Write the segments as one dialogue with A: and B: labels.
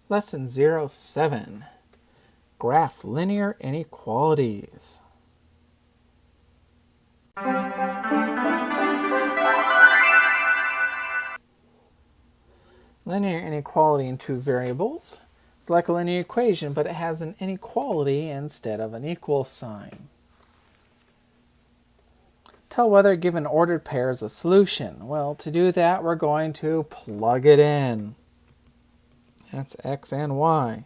A: Lesson 07, Graph Linear Inequalities. Linear inequality in two variables. It's like a linear equation, but it has an inequality instead of an equal sign. Tell whether a given ordered pair is a solution. Well, to do that, we're going to plug it in. That's x and y.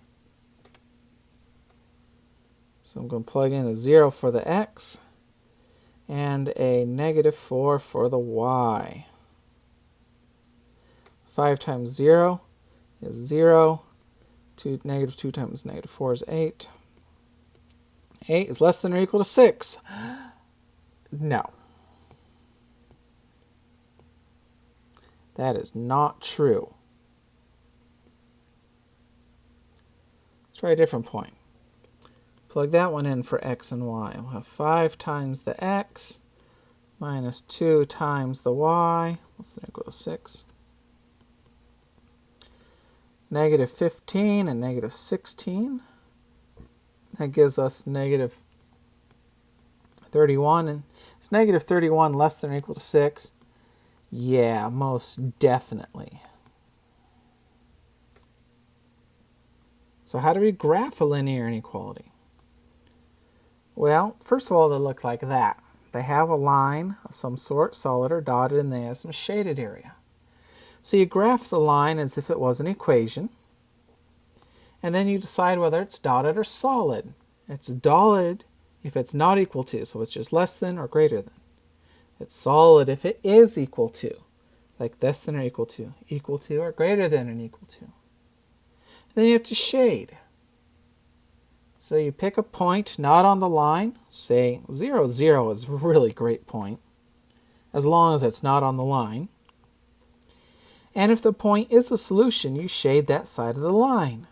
A: So I'm going to plug in a 0 for the x and a -4 for the y. 5 times 0 is 0. -2 times -4 is 8. 8 is less than or equal to 6. No. That is not true. Let's try a different point. Plug that one in for x and y. We'll have 5 times the x minus 2 times the y. Less than or equal to 6. -15 and -16. That gives us -31. And is -31 less than or equal to 6? Yeah, most definitely. So how do we graph a linear inequality? Well, first of all, they look like that. They have a line of some sort, solid or dotted, and they have some shaded area. So you graph the line as if it was an equation, and then you decide whether it's dotted or solid. It's dotted if it's not equal to, so it's just less than or greater than. It's solid if it is equal to, like less than or equal to, or greater than and equal to. Then you have to shade. So you pick a point not on the line, say 0, 0 is a really great point, as long as it's not on the line. And if the point is a solution, you shade that side of the line.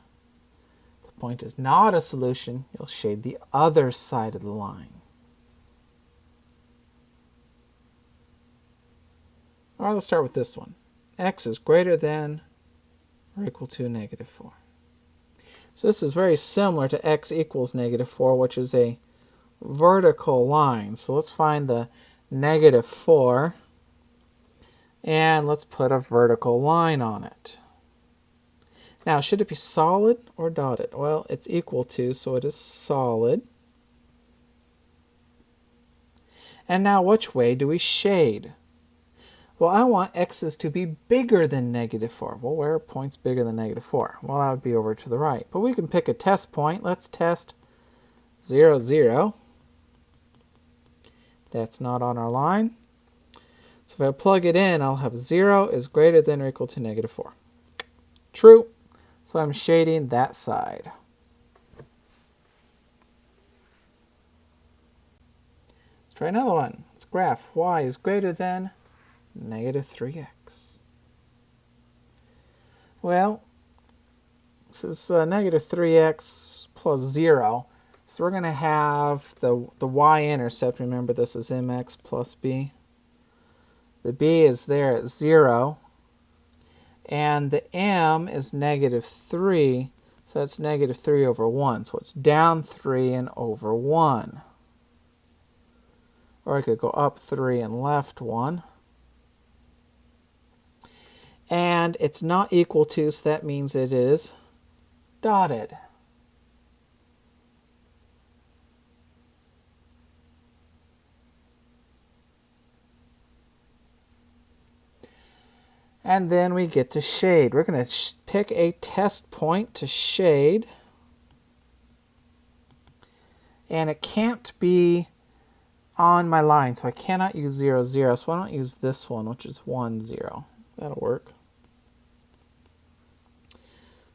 A: If the point is not a solution, you'll shade the other side of the line. All right, let's start with this one. X is greater than or equal to -4. So this is very similar to x equals -4, which is a vertical line. So let's find the -4, and let's put a vertical line on it. Now, should it be solid or dotted? Well, it's equal to, so it is solid. And now, which way do we shade? Well, I want x's to be bigger than -4. Well, where are points bigger than -4? Well, that would be over to the right. But we can pick a test point. Let's test 0, 0. That's not on our line. So if I plug it in, I'll have 0 is greater than or equal to -4. True. So I'm shading that side. Let's try another one. Let's graph y is greater than -3x. Well, this is -3x plus 0. So we're going to have the y-intercept. Remember, this is mx plus b. The b is there at 0. And the m is -3. So that's -3 over 1. So it's down 3 and over 1. Or I could go up 3 and left 1. And it's not equal to, so that means it is dotted. And then we get to shade. We're going to pick a test point to shade. And it can't be on my line, so I cannot use 0, 0. So I don't use this one, which is 1, 0. That'll work.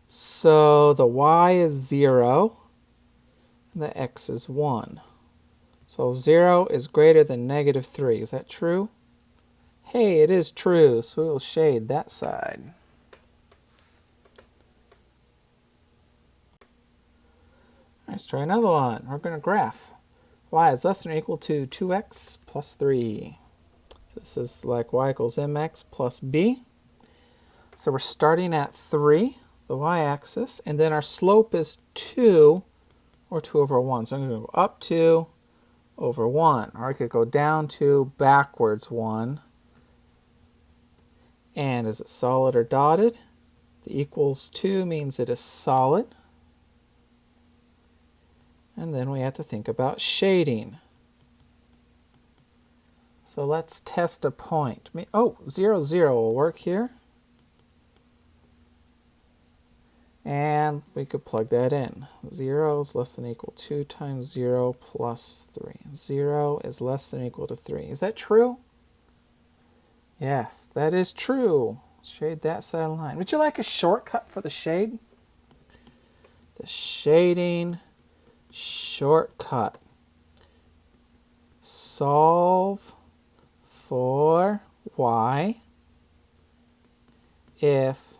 A: So the y is 0, and the x is 1. So 0 is greater than -3. Is that true? Hey, it is true, so we will shade that side. Let's try another one. We're going to graph. Y is less than or equal to 2x plus 3. This is like y equals mx plus b. So we're starting at 3. the y-axis, and then our slope is 2, or 2 over 1. So I'm going to go up 2 over 1, or I could go down 2, backwards 1. And is it solid or dotted? The equals 2 means it is solid. And then we have to think about shading. So let's test a point. Oh, 0, 0 will work here. And we could plug that in. 0 is less than or equal to 2 times 0 plus 3. 0 is less than or equal to 3. Is that true? Yes, that is true. Shade that side of the line. Would you like a shortcut for the shade? The shading shortcut. Solve for y if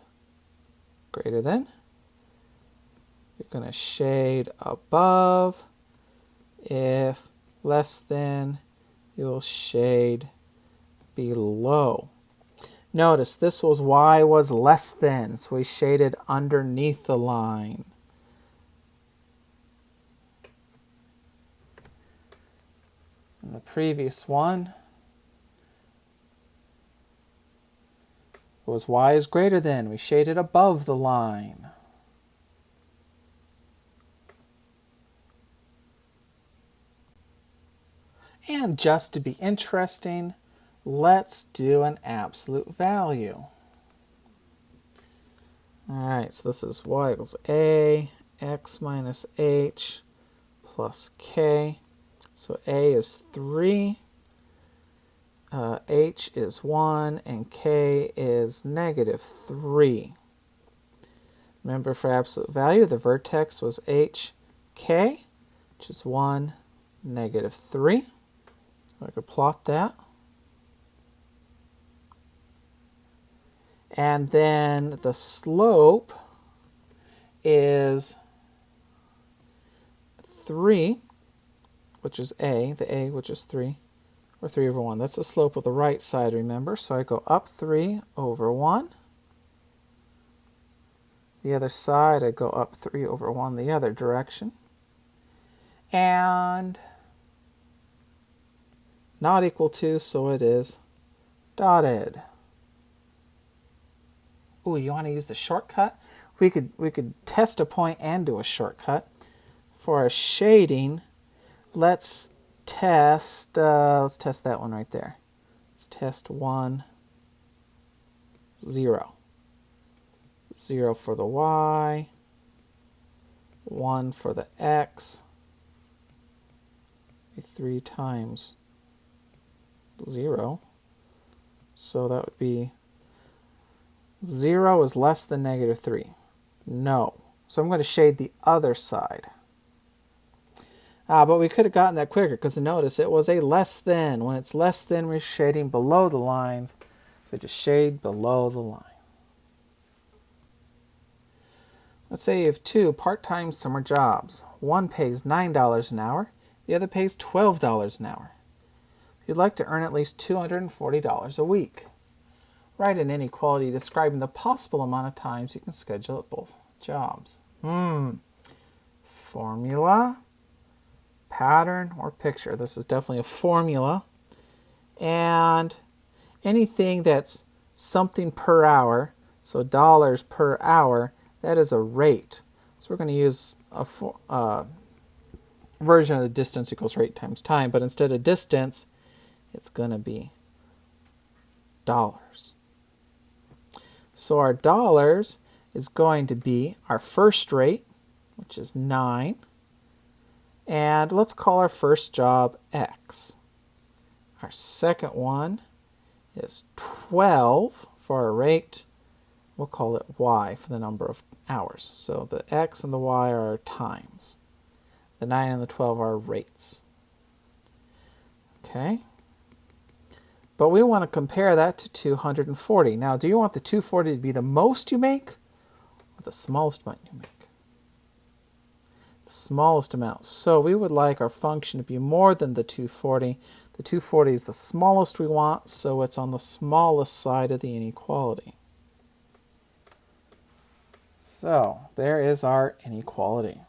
A: greater than. You're going to shade above. If less than, you'll shade below. Notice this was y was less than, so we shaded underneath the line. In the previous one, was y is greater than. We shaded above the line. And just to be interesting, let's do an absolute value. All right, so this is y equals a, x minus h plus k. So a is 3, h is 1, and k is negative 3. Remember, for absolute value, the vertex was hk, which is 1, negative 3. So I could plot that. And then the slope is 3, which is a, the a which is 3, or 3 over 1. That's the slope of the right side, remember? So I go up 3 over 1. The other side, I go up 3 over 1 the other direction. And not equal to, so it is dotted. Ooh, you want to use the shortcut? We could test a point and do a shortcut. For our shading, let's test that one right there. Let's test 1, 0. 0 for the y, 1 for the x, 3 times 0. So that would be 0 is less than negative 3. No. So I'm going to shade the other side. But we could have gotten that quicker because notice it was a less than. When it's less than, we're shading below the lines. So just shade below the line. Let's say you have 2 part-time summer jobs. One pays $9 an hour. The other pays $12 an hour. You'd like to earn at least $240 a week. Write an inequality describing the possible amount of times you can schedule at both jobs. Formula, pattern, or picture. This is definitely a formula. And anything that's something per hour, so dollars per hour, that is a rate. So we're going to use a version of the distance equals rate times time, but instead of distance, it's going to be dollars. So our dollars is going to be our first rate, which is 9. And let's call our first job X. Our second one is 12 for our rate. We'll call it Y for the number of hours. So the X and the Y are our times. The 9 and the 12 are rates. Okay. But we want to compare that to 240. Now, do you want the 240 to be the most you make or the smallest amount you make? The smallest amount. So we would like our function to be more than the 240. The 240 is the smallest we want, so it's on the smallest side of the inequality. So there is our inequality.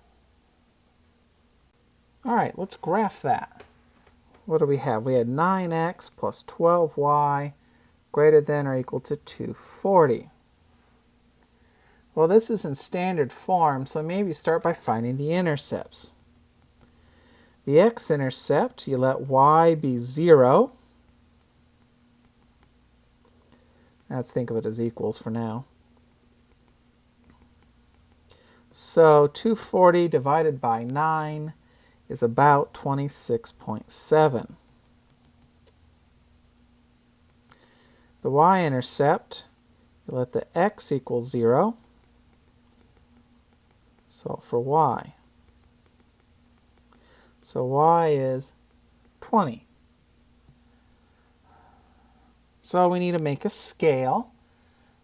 A: All right, let's graph that. What do we have? We had 9x plus 12y greater than or equal to 240. Well, this is in standard form, so maybe start by finding the intercepts. The x-intercept, you let y be 0. Let's think of it as equals for now. So 240 divided by 9 is about 26.7. The y-intercept, you let the x equal 0. Solve for y. So y is 20. So we need to make a scale.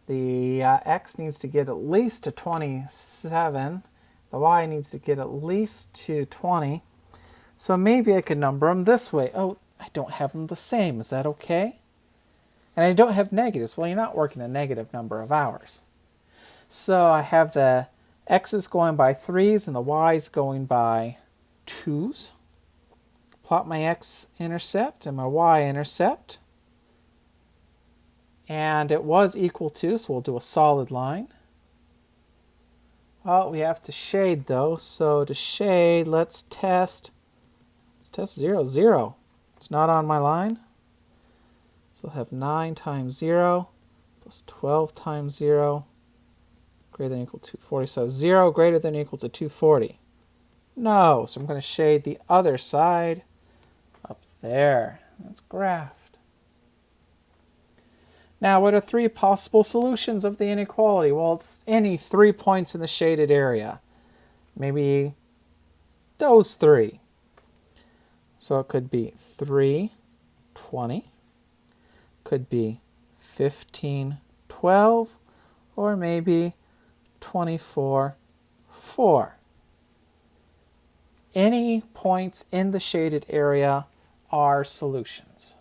A: The x needs to get at least to 27. The y needs to get at least to 20. So maybe I could number them this way. Oh, I don't have them the same. Is that okay? And I don't have negatives. Well, you're not working a negative number of hours. So I have the x's going by 3's and the y's going by 2's. Plot my x-intercept and my y-intercept. And it was equal to, so we'll do a solid line. Oh, we have to shade though. So to shade, let's test 0, 0. It's not on my line. So I'll have 9 times 0 plus 12 times 0 greater than or equal to 240. So 0 greater than or equal to 240. No, so I'm going to shade the other side up there. That's graphed. Now, what are 3 possible solutions of the inequality? Well, it's any 3 points in the shaded area. Maybe those 3. So it could be 3, 20, could be 15, 12, or maybe 24, 4. Any points in the shaded area are solutions.